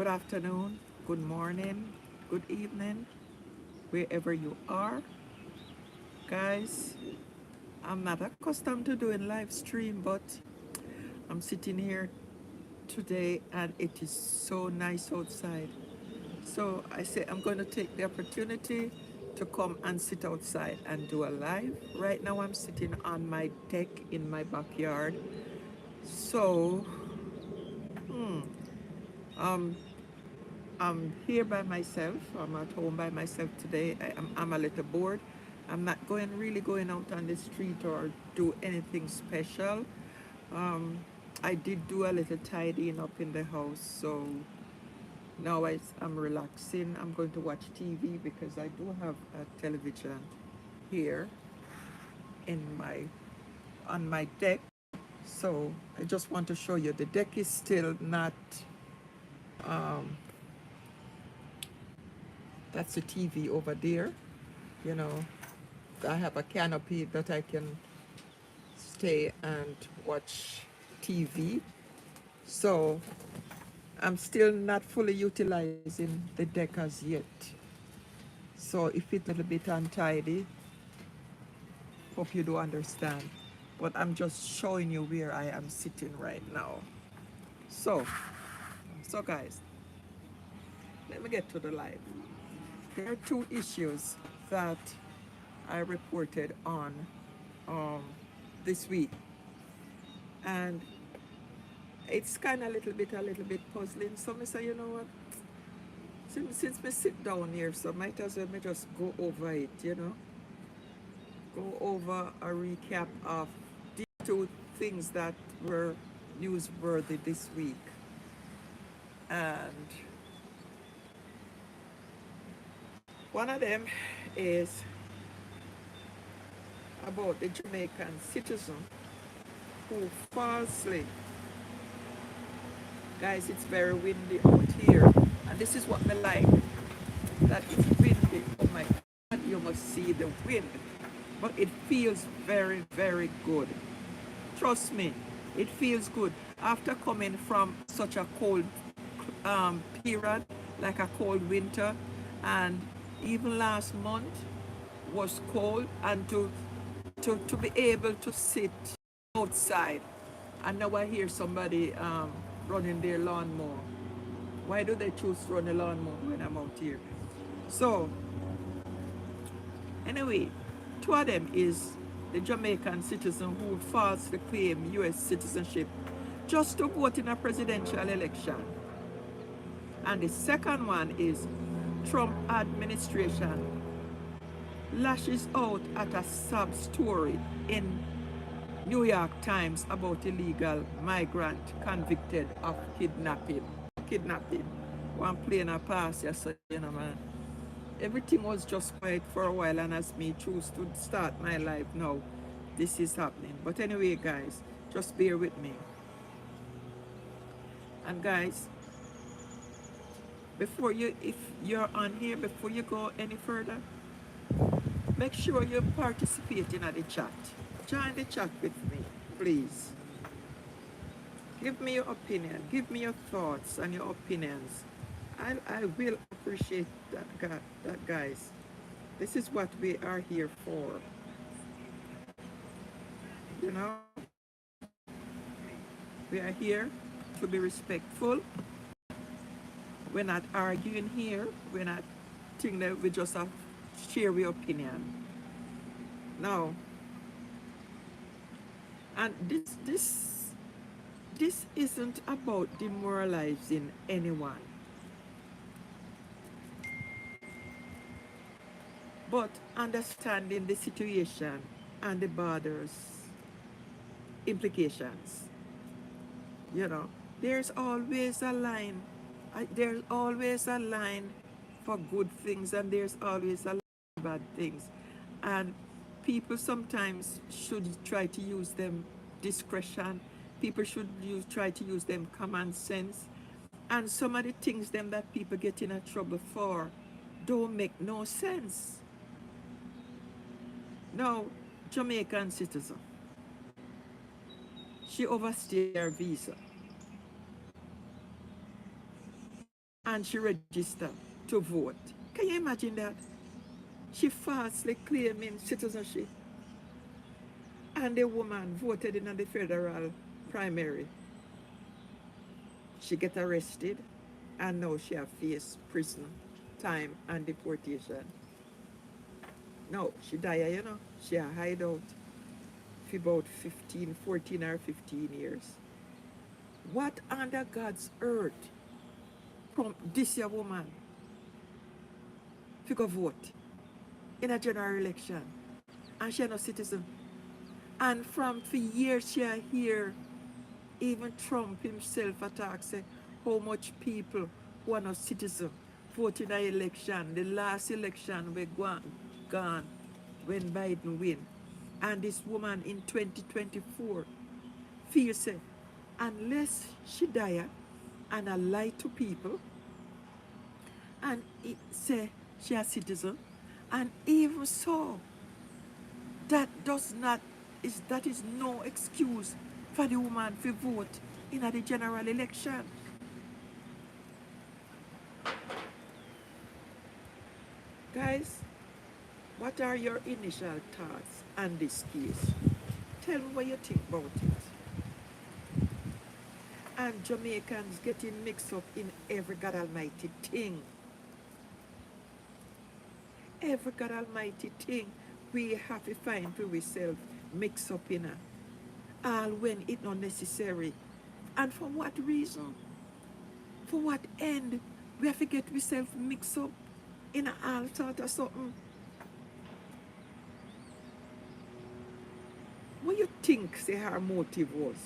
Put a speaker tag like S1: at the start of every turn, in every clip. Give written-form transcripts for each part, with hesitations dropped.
S1: Good afternoon, good morning, good evening, wherever you are. Guys, I'm not accustomed to doing live stream, but I'm sitting here today and it is so nice outside. So I say I'm going to take the opportunity to come and sit outside and do a live. Right now I'm sitting on my deck in my backyard. So um, I'm here by myself. I'm at home by myself today. I'm a little bored. I'm not really going out on the street or do anything special. Um, I did do a little tidying up in the house, so now I'm relaxing. I'm going to watch TV because I do have a television here in my on my deck. So I just want to show you the deck is still not. Um, that's the TV over there. You know, I have a canopy that I can stay and watch TV. So I'm still not fully utilizing the deck as yet. So if it's a little bit untidy, hope you do understand. But I'm just showing you where I am sitting right now. So, so guys, let me get to the live. There are two issues that I reported on um, this week, and it's kind of a little bit puzzling. So I say, you know what? Since me sit down here, so might as well me just go over it. Go over a recap of the two things that were newsworthy this week, and one of them is about the Jamaican citizen who falsely, guys, it's very windy out here, and this is what me like, that it's windy. Oh my God, you must see the wind, but it feels very good. Trust me, it feels good after coming from such a cold period, like a cold winter, and even last month was cold, and to be able to sit outside. And now I hear somebody running their lawnmower. Why do they choose to run a lawnmower when I'm out here? So anyway, two of them is the Jamaican citizen who falsely claimed U.S. citizenship just to vote in a presidential election. And the second one is Trump administration lashes out at a sub story in New York Times about illegal migrant convicted of kidnapping. Kidnapping. One plane a pass, yes, man. Everything was just quiet for a while, and as me choose to start my life now, this is happening. But anyway, guys, just bear with me. And guys, if you're on here, before you go any further, make sure you're participating at the chat. Join the chat with me, please. Give me your opinion. Give me your thoughts and your opinions. I will appreciate that, guys. This is what we are here for. You know, we are here to be respectful. We're not arguing here. We're not thinking that we just have share your opinion. No. And this isn't about demoralizing anyone, but understanding the situation and the borders implications. You know, there's always a line. There's always a line for good things, and there's always a line for bad things. And people sometimes should try to use them discretion. People should try to use them common sense. And some of the things them that people get in a trouble for don't make no sense. Now, Jamaican citizen, she overstayed her visa. and she registered to vote. Can you imagine that? She falsely claiming citizenship, and the woman voted in the federal primary. She get arrested, and now she have faced prison time and deportation. No, she died, you know. She a hide out for about 15, 14 or 15 years. What under God's earth from this year woman to go vote in a general election, and she no citizen? And from for years she hear even Trump himself attack say how much people who are not citizen vote in an election. The last election we gone when Biden win. And this woman in 2024 feels say unless she die and I lie to people and it say she a citizen, and even so that is no excuse for the woman to vote in the general election. Guys, what are your initial thoughts on this case? Tell me what you think about it. And Jamaicans getting mixed up in every God Almighty thing. Every God Almighty thing we have to find for ourselves mixed up in all when it's not necessary. And for what reason? For what end? We have to get ourselves mixed up in all sort of something. What you think say her motive was?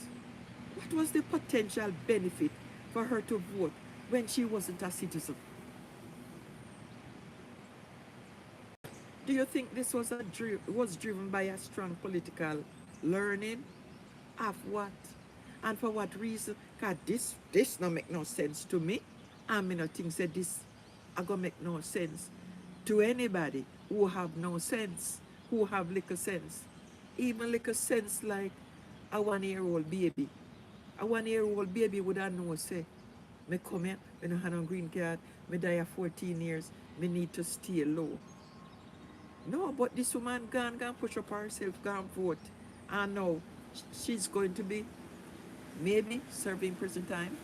S1: What was the potential benefit for her to vote when she wasn't a citizen? Do you think this was driven by a strong political learning? Of what? And for what reason? Because this no make no sense to me. And me no think that this are gonna make no sense to anybody who have no sense, who have little sense. Even little sense like a 1-year-old baby. A 1-year-old baby would have know say, me come here, me no have no green card, me die at 14 years, me need to stay low. No, but this woman gone push up herself, gone vote. And now she's going to be maybe serving prison time,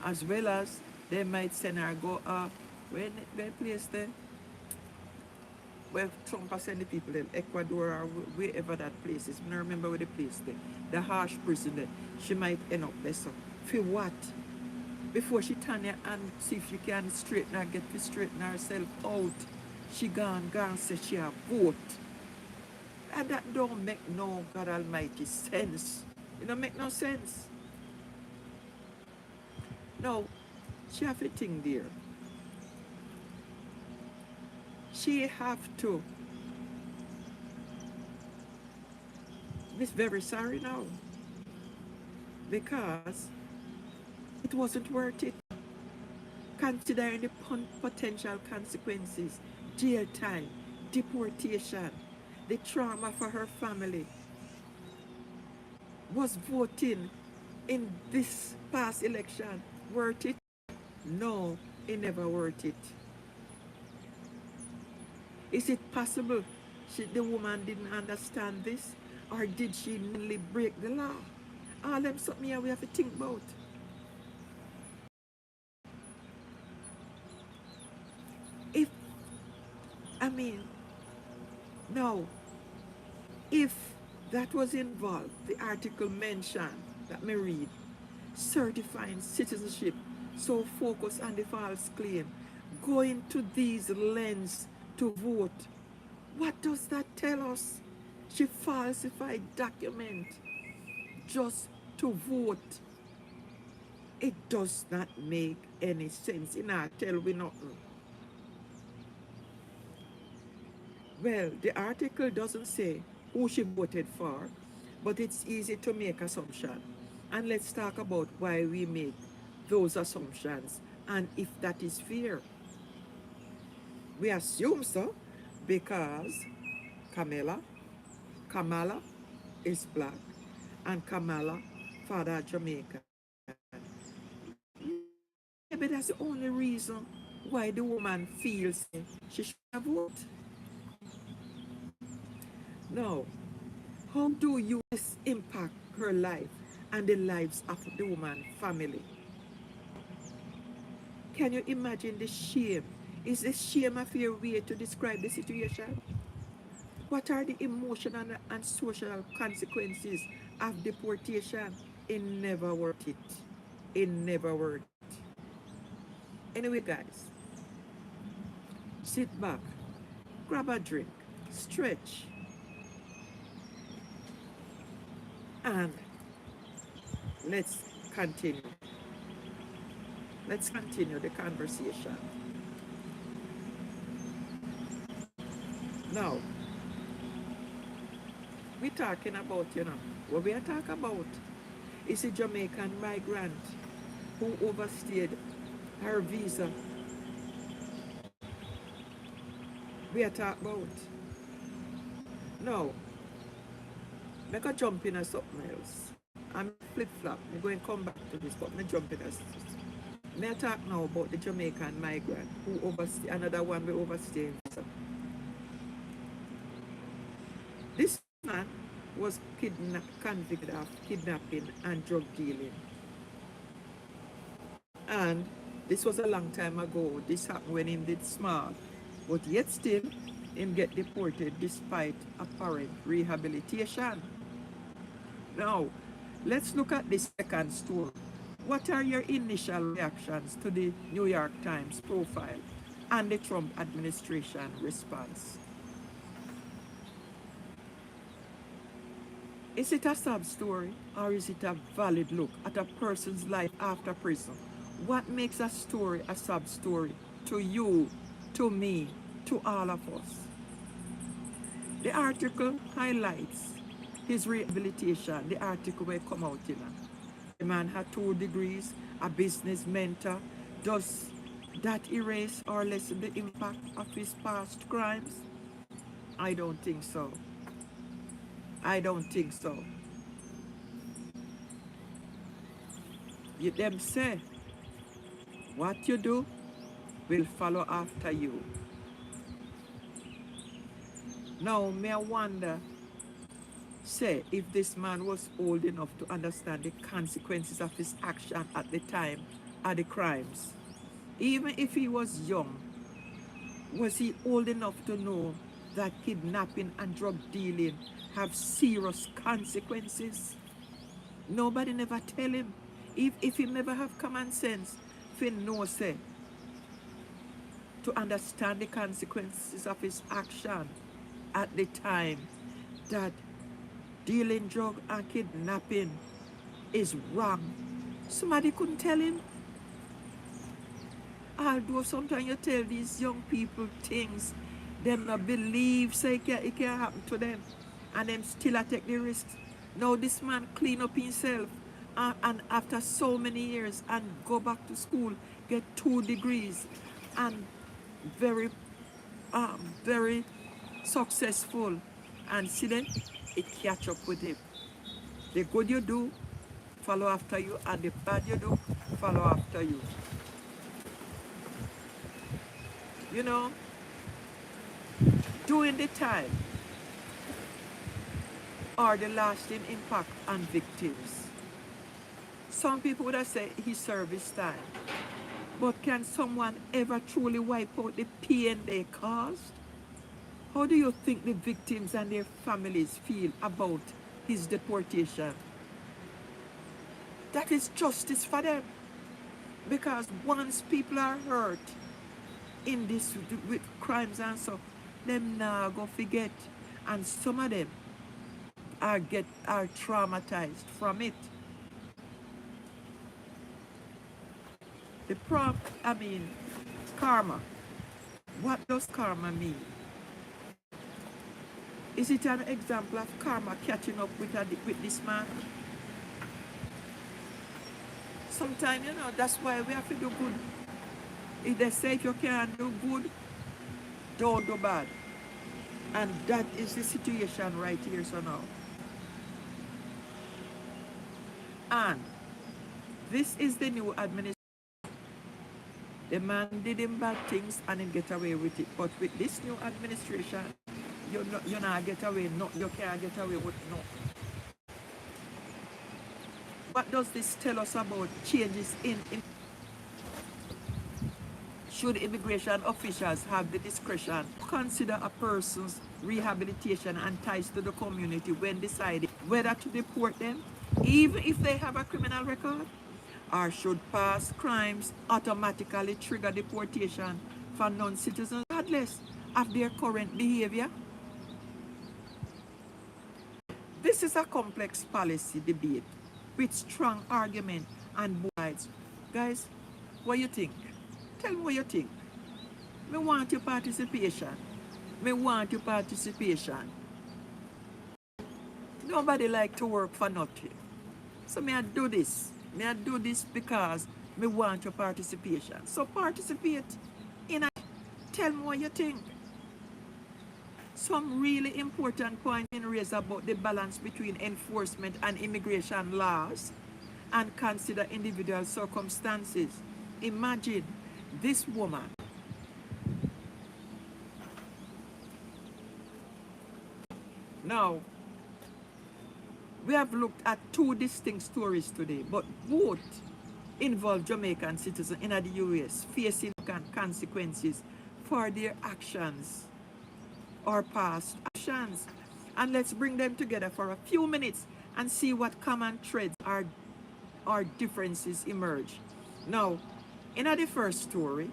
S1: as well as they might send her go where place there? Where Trump has sent the people in Ecuador or wherever that place is. I don't remember where the place there. The harsh prison there. She might end up there. So for what? Before she turn her and see if she can get to straighten herself out. She gone say she a vote. And that don't make no God Almighty sense. It don't make no sense. No, she have a thing there. She have to. Miss very sorry now. Because it wasn't worth it. Considering the potential consequences, jail time, deportation, the trauma for her family. Was voting in this past election worth it? No, it never worth it. Is it possible the woman didn't understand this? Or did she really break the law? All them something here we have to think about. Now, if that was involved, the article mentioned that me read, certifying citizenship, so focus on the false claim, going to these lens to vote. What does that tell us? She falsified document just to vote. It does not make any sense. It not tell we nothing. Well, the article doesn't say who she voted for, but it's easy to make assumptions. And let's talk about why we make those assumptions and if that is fair. We assume so because Kamala is black and Kamala, father Jamaican. maybe that's the only reason why the woman feels she should vote. Now, how do U.S. impact her life and the lives of the woman family? Can you imagine the shame? Is the shame a fair way to describe the situation? What are the emotional and social consequences of deportation? It never worth it. It never worth it. Anyway, guys, sit back, grab a drink, stretch, and let's continue. Let's continue the conversation. Now, we're talking about, what we are talking about is a Jamaican migrant who overstayed her visa. We are talking about. Now, make a jump in a something else. I'm flip-flop. I'm going to come back to this, but I'm jump in a. May I talk now about the Jamaican migrant who overstayed, another one will overstay visa. This man was convicted of kidnapping and drug dealing. And this was a long time ago. This happened when him did small. But yet still, him get deported despite apparent rehabilitation. Now, let's look at the second story. What are your initial reactions to the New York Times profile and the Trump administration response? Is it a sad story or is it a valid look at a person's life after prison? What makes a story a sad story to you, to me, to all of us? The article highlights his rehabilitation. The article will come out, The man had 2 degrees, a business mentor. Does that erase or lessen the impact of his past crimes? I don't think so. I don't think so. Them say, what you do will follow after you. Now, may I wonder, say, if this man was old enough to understand the consequences of his action at the time of the crimes. Even if he was young, was he old enough to know that kidnapping and drug dealing have serious consequences? Nobody never tell him. If he never have common sense, if he know, say, to understand the consequences of his action at the time that dealing drug and kidnapping is wrong. Somebody couldn't tell him. Although sometimes you tell these young people things, them not believe, say it can happen to them, and them still take the risks. Now this man clean up himself, and after so many years, and go back to school, get 2 degrees, and very successful, and see then it catch up with him. The good you do, follow after you, and the bad you do, follow after you. During the time or the lasting impact on victims. Some people would have said he served his time. But can someone ever truly wipe out the pain they caused? How do you think the victims and their families feel about his deportation? That is justice for them. Because once people are hurt in this with crimes and so, them now go forget. And some of them are traumatized from it. Karma. What does karma mean? Is it an example of karma catching up with this man? Sometimes, that's why we have to do good. If they say if you can't do good, don't do bad. And that is the situation right here, so now. And this is the new administration. The man did him bad things and he get away with it. But with this new administration, you not get away. No, you can't get away with no. What does this tell us about changes in should immigration officials have the discretion to consider a person's rehabilitation and ties to the community when deciding whether to deport them, even if they have a criminal record? Or should past crimes automatically trigger deportation for non-citizens regardless of their current behavior? This is a complex policy debate with strong argument on both sides. Guys, what you think? Tell me what you think. Me want your participation. Me want your participation. Nobody like to work for nothing. So me I do this. Me I do this because me want your participation. So participate in a tell me what you think. Some really important points being raised about the balance between enforcement and immigration laws and consider individual circumstances. Imagine this woman now. We have looked at two distinct stories today, but both involve Jamaican citizens in the U.S. facing consequences for their actions or past actions. And let's bring them together for a few minutes and see what common threads or differences emerge. Now, in the first story,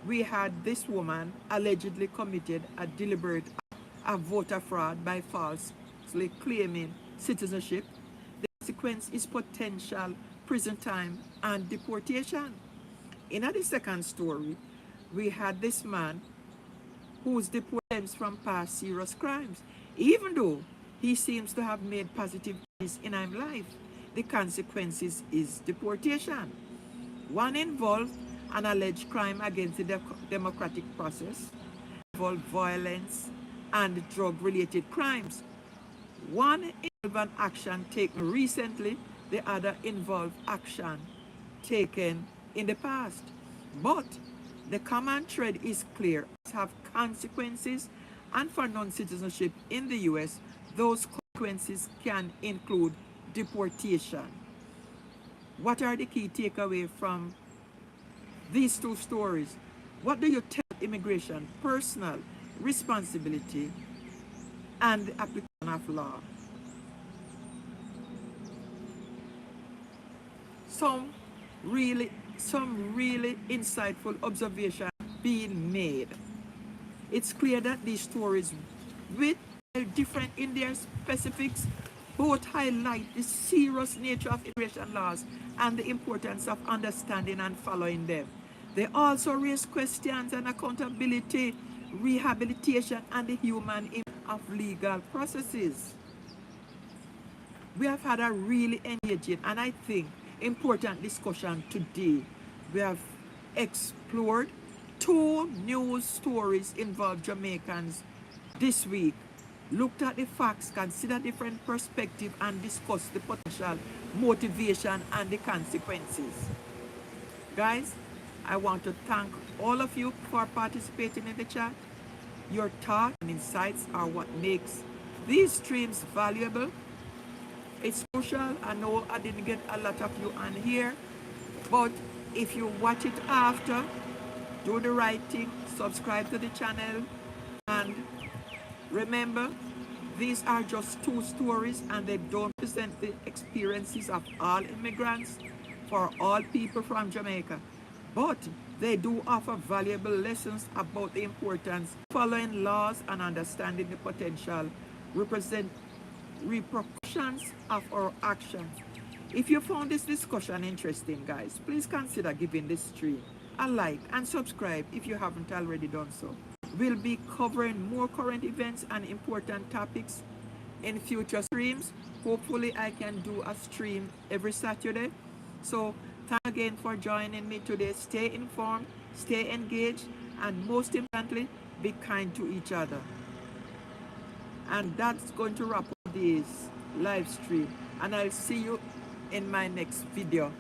S1: we had this woman allegedly committed a deliberate voter fraud by falsely claiming citizenship. The consequence is potential prison time and deportation. In the second story, we had this man whose deportations from past serious crimes. Even though he seems to have made positive changes in his life, the consequences is deportation. One involved an alleged crime against the democratic process, involved violence and drug-related crimes. One involved an action taken recently, the other involved action taken in the past. But the common thread is clear. Have consequences, and for non-citizenship in the U.S., those consequences can include deportation. What are the key takeaways from these two stories? What do you tell immigration, personal responsibility, and the application of law? Some really insightful observations being made. It's clear that these stories, with different in their specifics, both highlight the serious nature of immigration laws and the importance of understanding and following them. They also raise questions on accountability, rehabilitation, and the human impact of legal processes. We have had a really engaging and I think important discussion today. We have explored two news stories involved Jamaicans this week, looked at the facts, considered different perspectives, and discussed the potential motivation and the consequences. Guys, I want to thank all of you for participating in the chat. Your thoughts and insights are what makes these streams valuable. It's crucial. I know I didn't get a lot of you on here, but if you watch it after, do the right thing, subscribe to the channel, and remember, these are just two stories and they don't present the experiences of all immigrants for all people from Jamaica, but they do offer valuable lessons about the importance of following laws and understanding the potential repercussions of our actions. If you found this discussion interesting, guys, please consider giving this stream a like and subscribe if you haven't already done so. We'll be covering more current events and important topics in future streams. Hopefully I can do a stream every Saturday. So thanks again for joining me today. Stay informed, stay engaged, and most importantly, be kind to each other. And that's going to wrap up this live stream, and I'll see you in my next video.